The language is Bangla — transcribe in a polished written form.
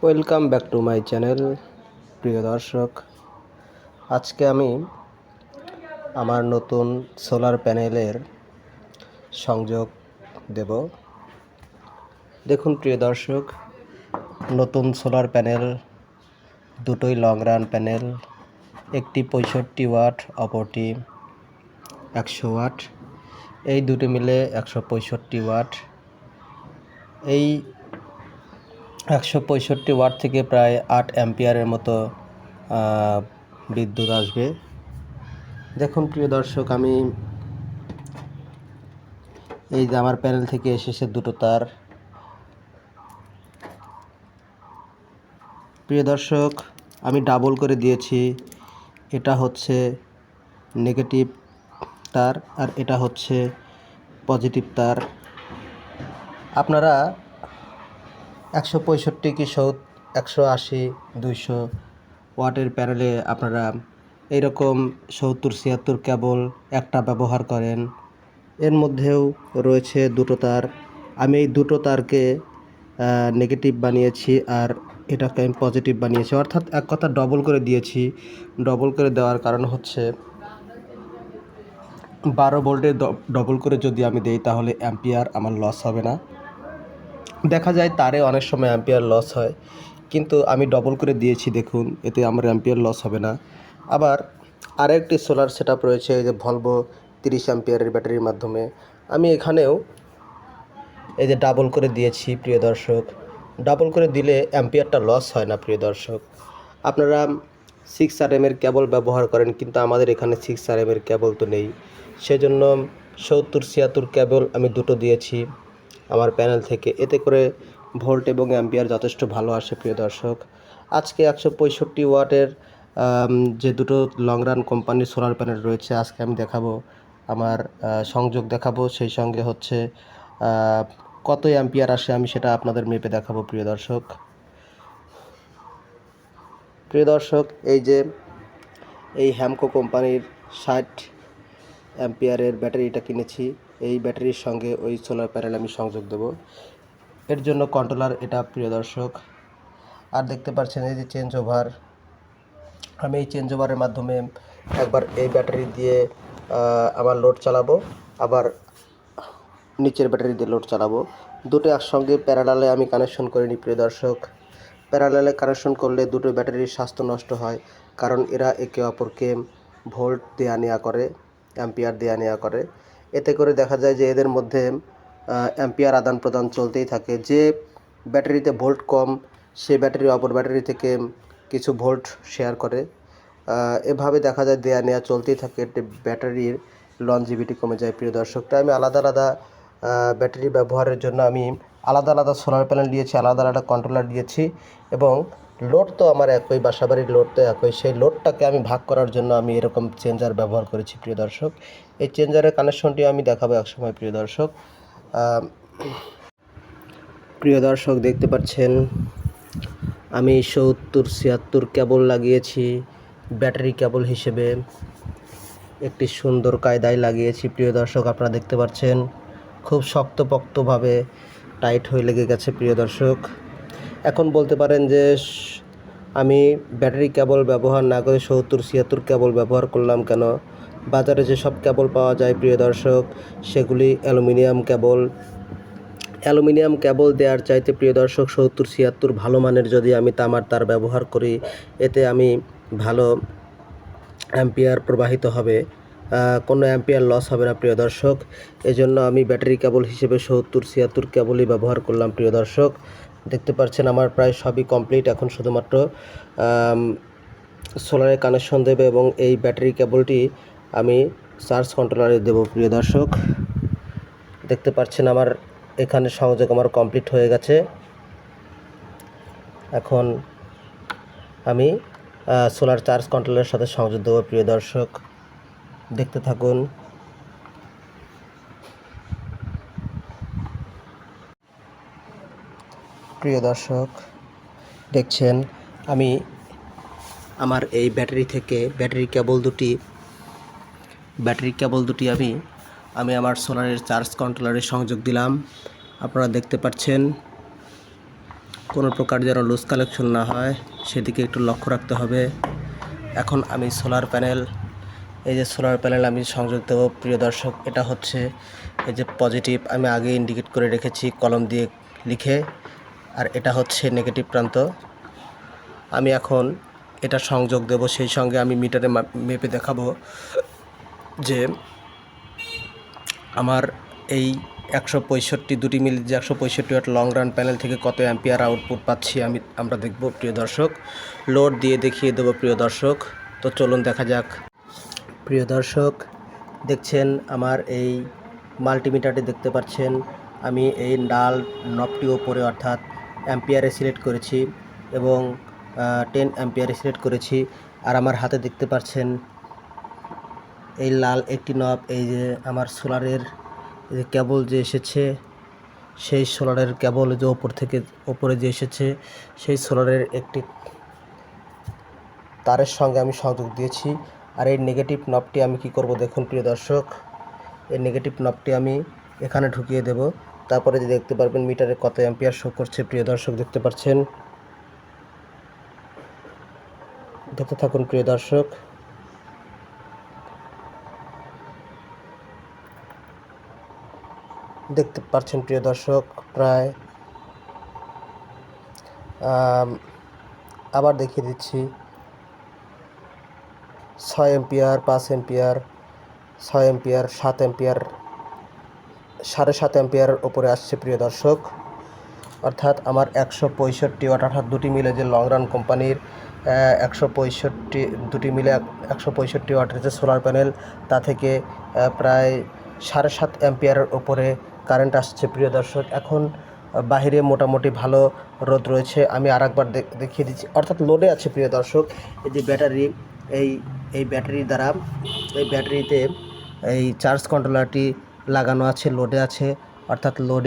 Welcome back to my channel. প্রিয় দর্শক, আজকে আমি আমার নতুন সোলার প্যানেলের সংযোগ দেব। দেখুন প্রিয় দর্শক, নতুন সোলার প্যানেল দুটোই লং রান প্যানেল, একটি 65 ওয়াট, অপরটি 100 ওয়াট। এই দুটো মিলে 165 ওয়াট। এই 165 ওয়াট থেকে প্রায় 8 অ্যাম্পিয়ারের মতো বিদ্যুৎ আসবে। দেখুন প্রিয় দর্শক, আমি এই যে আমার প্যানেল থেকে এসেছে দুটো তার। প্রিয় দর্শক, আমি ডাবল করে দিয়েছি। এটা হচ্ছে নেগেটিভ তার আর এটা হচ্ছে পজিটিভ তার। আপনারা 165 কি 180, 200 ওয়াটের প্যানেলে আপনারা এইরকম 70-76 কেবল একটা ব্যবহার করেন। এর মধ্যেও রয়েছে দুটো তার। আমি এই দুটো তারকে নেগেটিভ বানিয়েছি আর এটাকে আমি পজিটিভ বানিয়েছি, অর্থাৎ এক কথা ডবল করে দিয়েছি। ডবল করে দেওয়ার কারণ হচ্ছে 12 ভোল্টের ডবল করে যদি আমি দেই তাহলে অ্যাম্পিয়ার আমার লস হবে না। দেখা যায় তারে অনেক সময় অ্যাম্পিয়ার লস হয়, কিন্তু আমি ডবল করে দিয়েছি, দেখুন এতে আমার অ্যাম্পিয়ার লস হবে না। আবার আরেকটি সোলার সেটআপ রয়েছে, এই যে ভলভো 30 অ্যাম্পিয়ারের ব্যাটারির মাধ্যমে। আমি এখানেও এই যে ডাবল করে দিয়েছি। প্রিয় দর্শক, ডাবল করে দিলে অ্যাম্পিয়ারটা লস হয় না। প্রিয় দর্শক, আপনারা 6 RM কেবল ব্যবহার করেন, কিন্তু আমাদের এখানে 6 RM কেবল তো নেই। সেজন্য 70-76 কেবল আমি দুটো দিয়েছি আমার প্যানেল থেকে। এতে করে ভোল্ট এবং অ্যাম্পিয়ার যথেষ্ট ভালো আসে। প্রিয় দর্শক, আজকে 165 ওয়াটের যে দুটো লং রান কোম্পানির সোলার প্যানেল রয়েছে, আজকে আমি দেখাবো, আমার সংযোগ দেখাবো। সেই সঙ্গে হচ্ছে কত অ্যাম্পিয়ার আসে আমি সেটা আপনাদের মেপে দেখাবো। প্রিয় দর্শক, এই যে এই হ্যামকো কোম্পানির 60 অ্যাম্পিয়ারের ব্যাটারিটা কিনেছি। এই ব্যাটারির সঙ্গে ওই সোলার প্যানেল আমি সংযোগ দেব। এর জন্য কন্ট্রোলার এটা। প্রিয় দর্শক, আর দেখতে পাচ্ছেন এই যে চেঞ্জ ওভার। আমি এই চেঞ্জ ওভারের মাধ্যমে একবার এই ব্যাটারি দিয়ে আমার লোড চালাবো, আবার নিচের ব্যাটারি দিয়ে লোড চালাবো। দুটো একসঙ্গে প্যারালালে আমি কানেকশন করে নিই। প্রিয় দর্শক, প্যারালালে কানেকশন করলে দুটো ব্যাটারির স্বাস্থ্য নষ্ট হয়, কারণ এরা একে অপরকে ভোল্ট দেয়া নেওয়া করে, অ্যাম্পিয়ার দেয়া নেওয়া করে। এতে করে দেখা যায় যে এদের মধ্যে অ্যাম্পিয়ার আদান প্রদান চলতেই থাকে। যে ব্যাটারিতে ভোল্ট কম, সে ব্যাটারি অপর ব্যাটারি থেকে কিছু ভোল্ট শেয়ার করে। এভাবে দেখা যায় দেয়া নেওয়া চলতেই থাকে, ব্যাটারির লনজিভিটি কমে যায়। প্রিয় দর্শক, তাই আমি আলাদা আলাদা ব্যাটারি ব্যবহারের জন্য আমি আলাদা আলাদা সোলার প্যানেল দিয়েছি, আলাদা আলাদা কন্ট্রোলার দিয়েছি, এবং লোড তো আমার একই, বাসাবাড়ির লোড তো একই। সেই লোডটাকে আমি ভাগ করার জন্য আমি এরকম চেঞ্জার ব্যবহার করেছি। প্রিয় দর্শক, এই চেঞ্জারের কানেকশনটি আমি দেখাবো একসময়। প্রিয় দর্শক, দেখতে পাচ্ছেন আমি 70-76 কেবল লাগিয়েছি ব্যাটারি কেবল হিসেবে, একটি সুন্দর কায়দায় লাগিয়েছি। প্রিয় দর্শক, আপনারা দেখতে পাচ্ছেন খুব শক্তপোক্তভাবে টাইট হয়ে লেগে গেছে। প্রিয় দর্শক, এখন বলতে পারেন যে আমি ব্যাটারি কেবল ব্যবহার না করে 70-76 কেবল ব্যবহার করলাম কেন? বাজারে যেসব কেবল পাওয়া যায় প্রিয় দর্শক, সেগুলি অ্যালুমিনিয়াম কেবল দেওয়ার চাইতে প্রিয় দর্শক 70-76 ভালো মানের যদি আমি তামার তার ব্যবহার করি, এতে আমি ভালো অ্যাম্পিয়ার প্রবাহিত হবে, কোনো অ্যাম্পিয়ার লস হবে না। প্রিয় দর্শক, এজন্য আমি ব্যাটারি কেবল হিসেবে 70-76 কেবলই ব্যবহার করলাম। প্রিয় দর্শক, দেখতে পাচ্ছেন আমার প্রায় সবই কমপ্লিট। এখন শুধুমাত্র সোলারে কানেকশন দেবে এবং এই ব্যাটারি কেবলটি আমি চার্জ কন্ট্রোলারে দেব। প্রিয় দর্শক, দেখতে পাচ্ছেন আমার এখানে সংযোগ আমার কমপ্লিট হয়ে গেছে। এখন আমি সোলার চার্জ কন্ট্রোলারের সাথে সংযোগ দেবো। প্রিয় দর্শক, দেখতে থাকুন। প্রিয় দর্শক, দেখছেন আমি আমার এই ব্যাটারি থেকে ব্যাটারি কেবল দুটি আমি আমার সোলারের চার্জ কন্ট্রোলারে সংযোগ দিলাম। আপনারা দেখতে পাচ্ছেন কোনো প্রকার যেন লুজ কালেকশন না হয় সেদিকে একটু লক্ষ্য রাখতে হবে। এখন আমি সোলার প্যানেল, এই যে সোলার প্যানেল আমি সংযোগ দেবো প্রিয় দর্শক। এটা হচ্ছে এই যে পজিটিভ, আমি আগে ইন্ডিকেট করে রেখেছি কলম দিয়ে লিখে, আর এটা হচ্ছে নেগেটিভ প্রান্ত। আমি এখন এটা সংযোগ দেব, সেই সঙ্গে আমি মিটারে মেপে দেখাবো যে আমার এই 165 দুটি মিলে যে 165 ওয়াট লং রান প্যানেল থেকে কত অ্যাম্পিয়ার আউটপুট পাচ্ছি আমরা দেখব প্রিয় দর্শক। লোড দিয়ে দেখিয়ে দেবো প্রিয় দর্শক। তো চলুন দেখা যাক। প্রিয় দর্শক, দেখছেন আমার এই মাল্টিমিটারটি দেখতে পাচ্ছেন। আমি এই লাল নবটি ওপরে অর্থাৎ অ্যাম্পিয়ারে সিলেক্ট করেছি এবং 10 অ্যাম্পিয়ারে সিলেক্ট করেছি। আর আমার হাতে দেখতে পাচ্ছেন এই লাল একটি নব, এই যে আমার সোলারের যে কেবল যে এসেছে, সেই সোলারের কেবল যে ওপর থেকে ওপরে যে এসেছে সেই সোলারের একটি তারের সঙ্গে আমি সংযোগ দিয়েছি। আর এই নেগেটিভ নবটি আমি কি করব দেখুন প্রিয় দর্শক। এই নেগেটিভ নবটি আমি এখানে ঢুকিয়ে দেব, তারপরে যে দেখতে পারবেন মিটারে কত অ্যাম্পিয়ার শো করছে প্রিয় দর্শক, দেখতে পাচ্ছেন। দেখতে থাকুন প্রিয় দর্শক। দেখতে পাচ্ছেন প্রিয় দর্শক, প্রায় আবার দেখিয়ে দিচ্ছি 6 ampere, 5 ampere, 6 ampere, 7 ampere, 7.5 ampere ওপরে আসছে প্রিয় দর্শক। অর্থাৎ আমার 165 ওয়াট, অর্থাৎ দুটি মিলে যে লং রান কোম্পানির 165 দুটি মিলে 165 ওয়াটের যে সোলার প্যানেল, তা থেকে প্রায় 7.5 অ্যাম্পিয়ারের ওপরে কারেন্ট আসছে প্রিয় দর্শক। এখন বাহিরে মোটামুটি ভালো রোদ রয়েছে। আমি আর একবার দেখিয়ে দিচ্ছি, অর্থাৎ লোডে আছে প্রিয় দর্শক। এই যে ব্যাটারি, এই ব্যাটারি দ্বারা, এই ব্যাটারিতে এই চার্জ কন্ট্রোলারটি লাগানো আছে, লোডে আছে, অর্থাৎ লোডে